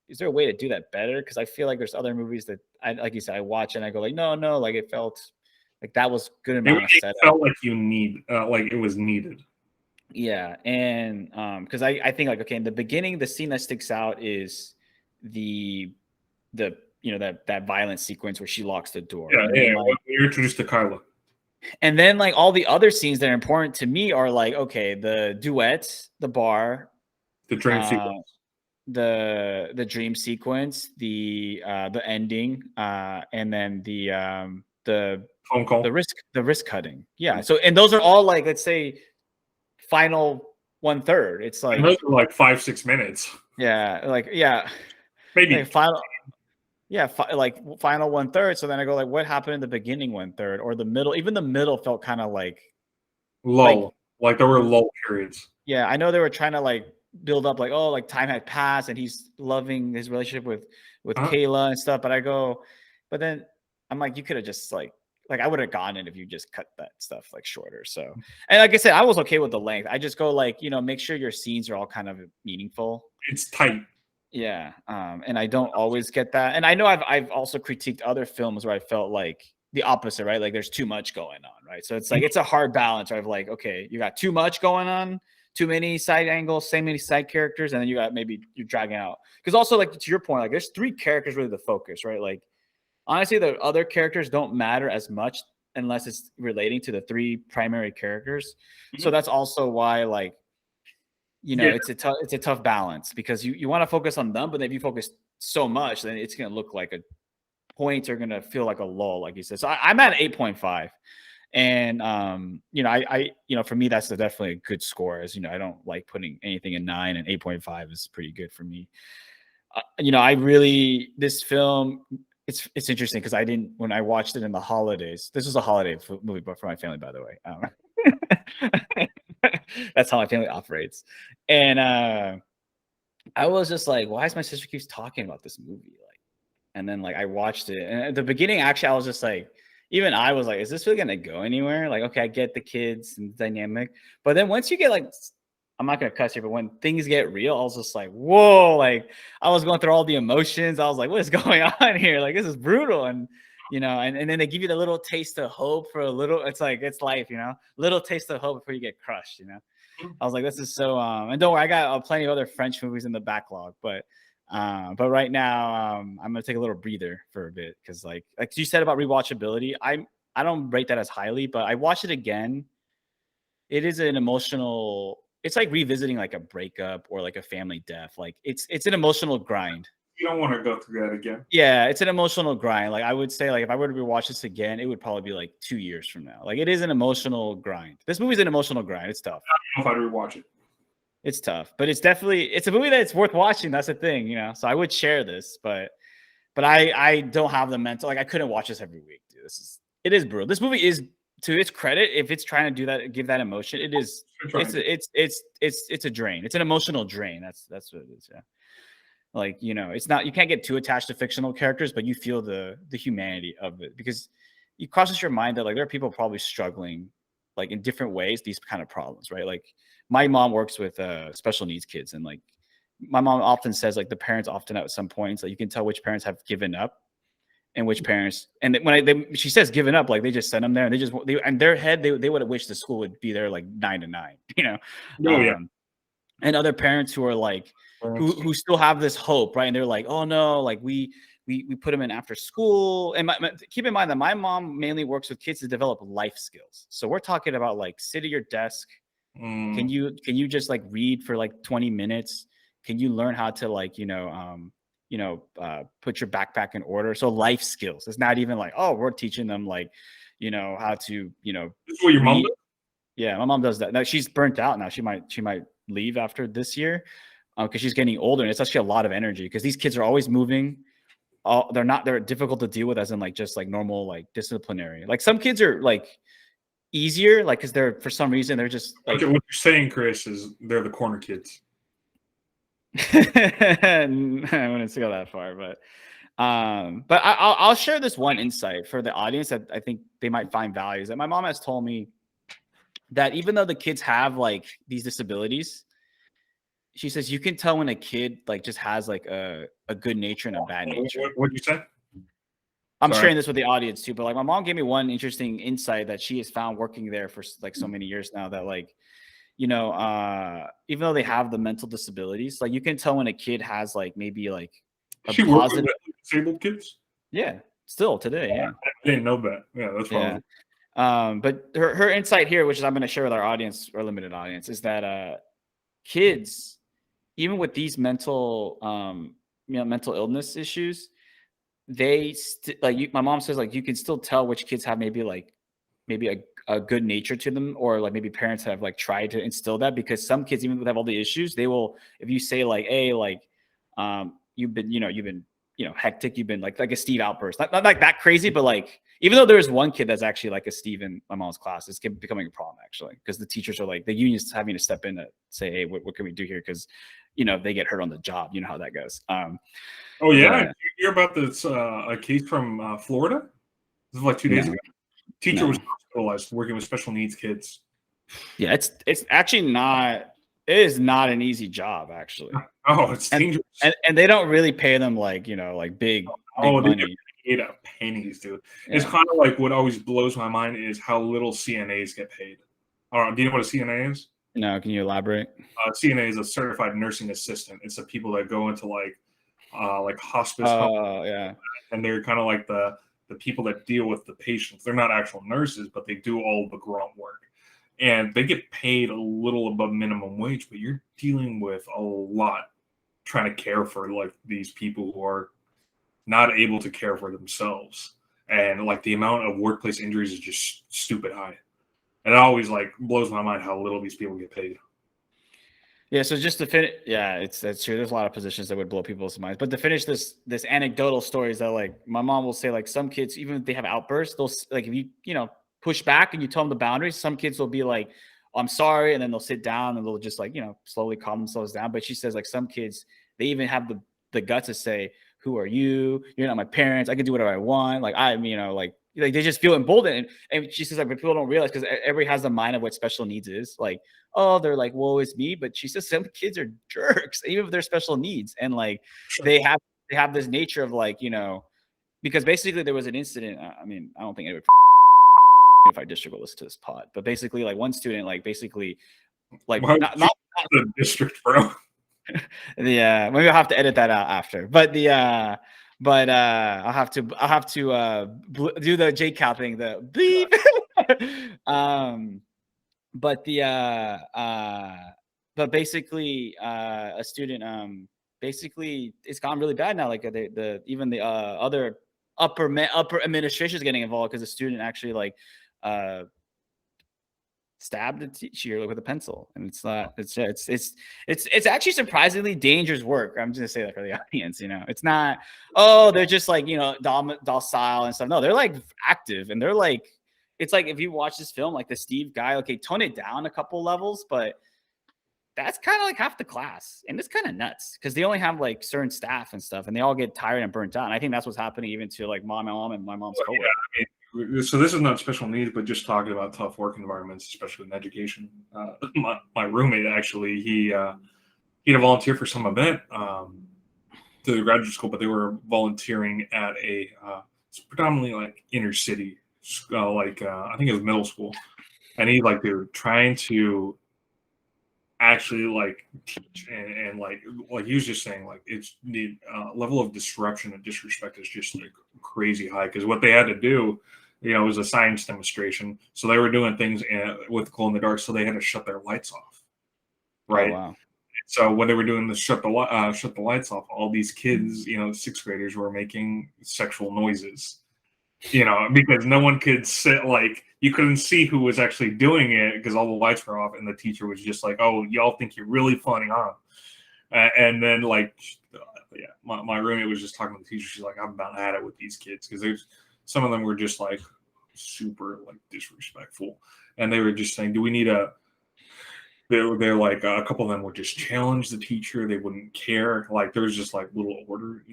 is there a way to do that better? Because I feel like there's other movies that like you said, I watch and I go like, no, like it felt like that was good amount of setup. It felt like like it was needed. Yeah, and because I think like, okay, in the beginning, the scene that sticks out is that violent sequence where she locks the door. Yeah, when you're introduced to Kyla. And then like all the other scenes that are important to me are like, okay, the duets, the bar, the dream sequence. The dream sequence, the ending, and then the phone call, the risk cutting. Yeah. So, and those are all like, let's say, final 1/3. It's like, and those are like 5-6 minutes. Yeah, maybe like final. Yeah, like final 1/3. So then I go like, what happened in the beginning 1/3 or the middle? Even the middle felt kind of like lull. Like there were lull periods. Yeah, I know they were trying to like build up like, oh, like time had passed and he's loving his relationship with Kayla and stuff. But then I'm like, you could have just like I would have gone in if you just cut that stuff like shorter. So, and like I said, I was okay with the length. I just go like, make sure your scenes are all kind of meaningful. It's tight. Yeah. And I don't always get that. And I know I've also critiqued other films where I felt like the opposite, right? Like there's too much going on, right? So it's like, it's a hard balance, right? Of like, okay, you got too much going on, too many side angles, so many side characters, and then you got maybe you're dragging out. Because also, like to your point, like there's 3 characters really the focus, right? Like honestly, the other characters don't matter as much unless it's relating to the three primary characters. So Mhm. that's also why, like, Yeah. it's a tough balance because you want to focus on them, but then if you focus so much, then it's gonna look like a points are gonna feel like a lull, like you said. So I'm at 8.5. And for me, that's definitely a good score. As you know, I don't like putting anything in 9, and 8.5 is pretty good for me. I really this film. It's interesting because I didn't when I watched it in the holidays. This was a holiday movie, but for my family, by the way. That's how my family operates. And I was just like, why is my sister keeps talking about this movie? Like, and then like I watched it, and at the beginning, actually, I was just like, even I was like, is this really gonna go anywhere? Like, okay, I get the kids and the dynamic, but then once you get like, I'm not gonna cuss here, but when things get real, I was just like, whoa, like I was going through all the emotions. I was like, what is going on here? Like, this is brutal. And and then they give you the little taste of hope for a little, it's like it's life, little taste of hope before you get crushed. I was like, this is so and don't worry, I got plenty of other French movies in the backlog, but right now I'm gonna take a little breather for a bit because like you said about rewatchability, I don't rate that as highly, but I watched it again. It is an emotional. It's like revisiting like a breakup or like a family death. Like it's an emotional grind. You don't want to go through that again. Yeah, it's an emotional grind. Like I would say, like if I were to rewatch this again, it would probably be like 2 years from now. Like it is an emotional grind. This movie's an emotional grind. It's tough. I don't know if I'd rewatch it. It's tough, but it's a movie that's worth watching. That's the thing. So I would share this, but I don't have the mental. Like I couldn't watch this every week, dude. It is brutal. This movie is, to its credit, if it's trying to do that, give that emotion, it is. It's a drain. It's an emotional drain. That's what it is. Yeah. Like, it's not, you can't get too attached to fictional characters, but you feel the humanity of it because it crosses your mind that like there are people probably struggling like in different ways, these kind of problems, right? Like my mom works with special needs kids, and like my mom often says like the parents often at some points, like you can tell which parents have given up and which parents, and she says given up, like they just send them there and they in their head, they would have wished the school would be there like 9 to 9, Oh, yeah. And other parents who are like, who still have this hope, right? And they're like, oh no, like we put them in after school. And keep in mind that my mom mainly works with kids to develop life skills. So we're talking about like sit at your desk. Can you just like read for like 20 minutes? Can you learn how to like, put your backpack in order? So life skills. It's not even like, oh, we're teaching them like, how to, This is what your mom does? Yeah, my mom does that. Now she's burnt out now. She might leave after this year because she's getting older, and it's actually a lot of energy because these kids are always moving. They're difficult to deal with, as in like just like normal like disciplinary. Like some kids are like easier, like because they're for some reason they're just like. Okay, what you're saying, Chris, is they're the corner kids. I wouldn't go that far, but I'll share this one insight for the audience that I think they might find value. Is that my mom has told me that even though the kids have like these disabilities, she says you can tell when a kid like just has like a good nature and a bad nature. What'd you say? I'm sharing this with the audience too, but like my mom gave me one interesting insight that she has found working there for like so many years now, that like, even though they have the mental disabilities, like you can tell when a kid has like maybe like a positive disabled kids. Yeah, still today. Yeah, I didn't know that. Yeah, that's fine. Yeah. But her insight here, which is I'm going to share with our audience, our limited audience, is that kids, even with these mental illness issues, they my mom says like you can still tell which kids have maybe a good nature to them, or like maybe parents have like tried to instill that, because some kids, even if they have all the issues, they will, if you say like, hey, like you've been hectic, you've been like a Steve outburst, not like that crazy, but like even though there's one kid that's actually like a Steve in my mom's class, it's becoming a problem actually, because the teachers are like, the union's having to step in to say, hey, what can we do here, because they get hurt on the job, how that goes. Oh yeah, did you hear about this a case from Florida? This is like 2 days ago. Teacher was hospitalized working with special needs kids. Yeah, it's actually not. It is not an easy job, actually. Oh, it's dangerous. And they don't really pay them like big money. They get paid pennies, dude. Yeah. It's kind of like what always blows my mind is how little CNAs get paid. Do you know what a CNA is? No, can you elaborate? CNA is a certified nursing assistant. It's the people that go into like hospice. Oh, yeah. And they're kind of like the the people that deal with the patients. They're not actual nurses, but they do all the grunt work. And they get paid a little above minimum wage, but you're dealing with a lot trying to care for like these people who are not able to care for themselves. And like the amount of workplace injuries is just stupid high. And it always like blows my mind how little these people get paid. Yeah, so just to finish, yeah, that's true. There's a lot of positions that would blow people's minds. But to finish this anecdotal story is that like my mom will say like some kids, even if they have outbursts, they'll like if you push back and you tell them the boundaries, some kids will be like, oh, I'm sorry, and then they'll sit down and they'll just like slowly calm themselves down. But she says like some kids they even have the guts to say, "Who are you? You're not my parents. I can do whatever I want." Like like they just feel emboldened. And she says like, but people don't realize because everybody has the mind of what special needs is. Like, oh, they're like, "Woe is me," but she says some kids are jerks, even if they're special needs, and like Sure. they have this nature of like because basically there was an incident. I mean, I don't think it would if I district will listen to this pod, but basically like one student like basically like Why would not you the district, bro? maybe I'll have to edit that out after. But I'll have to do the J Cal thing, the beep. But but basically a student basically it's gone really bad now. Like the even the other upper administration is getting involved because the student actually like stabbed the teacher with a pencil, and it's not. It's actually surprisingly dangerous work. I'm just gonna say that for the audience. It's not. Oh, they're just like docile and stuff. No, they're like active, and they're like. It's like if you watch this film, like the Steve guy. Okay, tone it down a couple levels, but that's kind of like half the class, and it's kind of nuts because they only have like certain staff and stuff, and they all get tired and burnt out. And I think that's what's happening even to like my mom and my mom's coworker. Yeah, I mean, so this is not special needs, but just talking about tough work environments, especially in education. My roommate actually, he had a volunteer for some event to the graduate school, but they were volunteering at a it's predominantly like inner city, I think it was middle school, and he like they were trying to actually like teach and like he was just saying like it's the level of disruption and disrespect is just like crazy high because what they had to do was a science demonstration, so they were doing things with glow in the dark, so they had to shut their lights off, right? Oh, wow. So when they were doing the shut the lights off, all these kids, sixth graders were making sexual noises, because no one could sit like you couldn't see who was actually doing it because all the lights were off, and the teacher was just like, "Oh, y'all think you're really funny, huh?" And then like, yeah, my roommate was just talking to the teacher. She's like, "I'm about at it with these kids because there's some of them were just like super like disrespectful, and they were just saying, do we need a?" They're like a couple of them would just challenge the teacher. They wouldn't care. Like there was just like little order.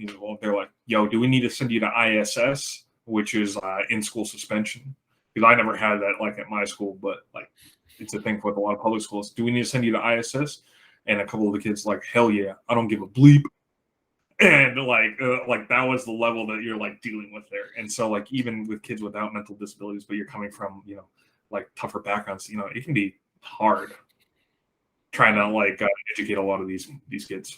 They're like, "Yo, do we need to send you to ISS?" Which is in-school suspension, because I never had that like at my school, but like it's a thing with a lot of public schools. Do we need to send you to ISS? And a couple of the kids like, hell yeah, I don't give a bleep. And like that was the level that you're like dealing with there. And so like even with kids without mental disabilities, but you're coming from like tougher backgrounds, it can be hard trying to like educate a lot of these kids,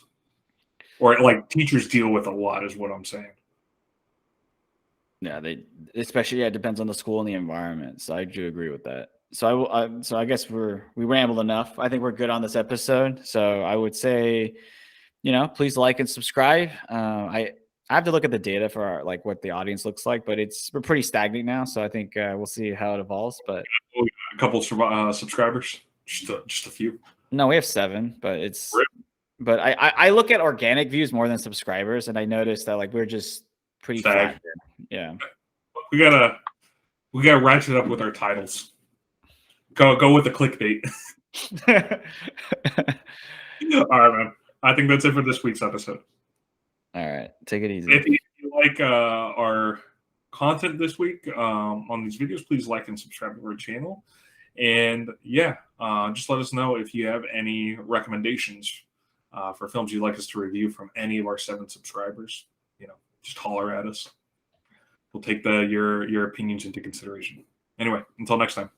or like teachers deal with a lot, is what I'm saying. Yeah, it depends on the school and the environment. So I do agree with that. So I guess we rambled enough. I think we're good on this episode. So I would say, please like and subscribe. I have to look at the data for our, like what the audience looks like, but we're pretty stagnant now. So I think we'll see how it evolves. But A couple subscribers, just a few. No, we have 7, but but I look at organic views more than subscribers, and I noticed that like we're just pretty flat. Yeah, we gotta ratchet up with our titles. Go with the clickbait. All right, man. I think that's it for this week's episode. All right, take it easy. If you like our content this week on these videos, please like and subscribe to our channel. And yeah, just let us know if you have any recommendations for films you'd like us to review from any of our 7 subscribers. Just holler at us. We'll take your opinions into consideration. Anyway, until next time.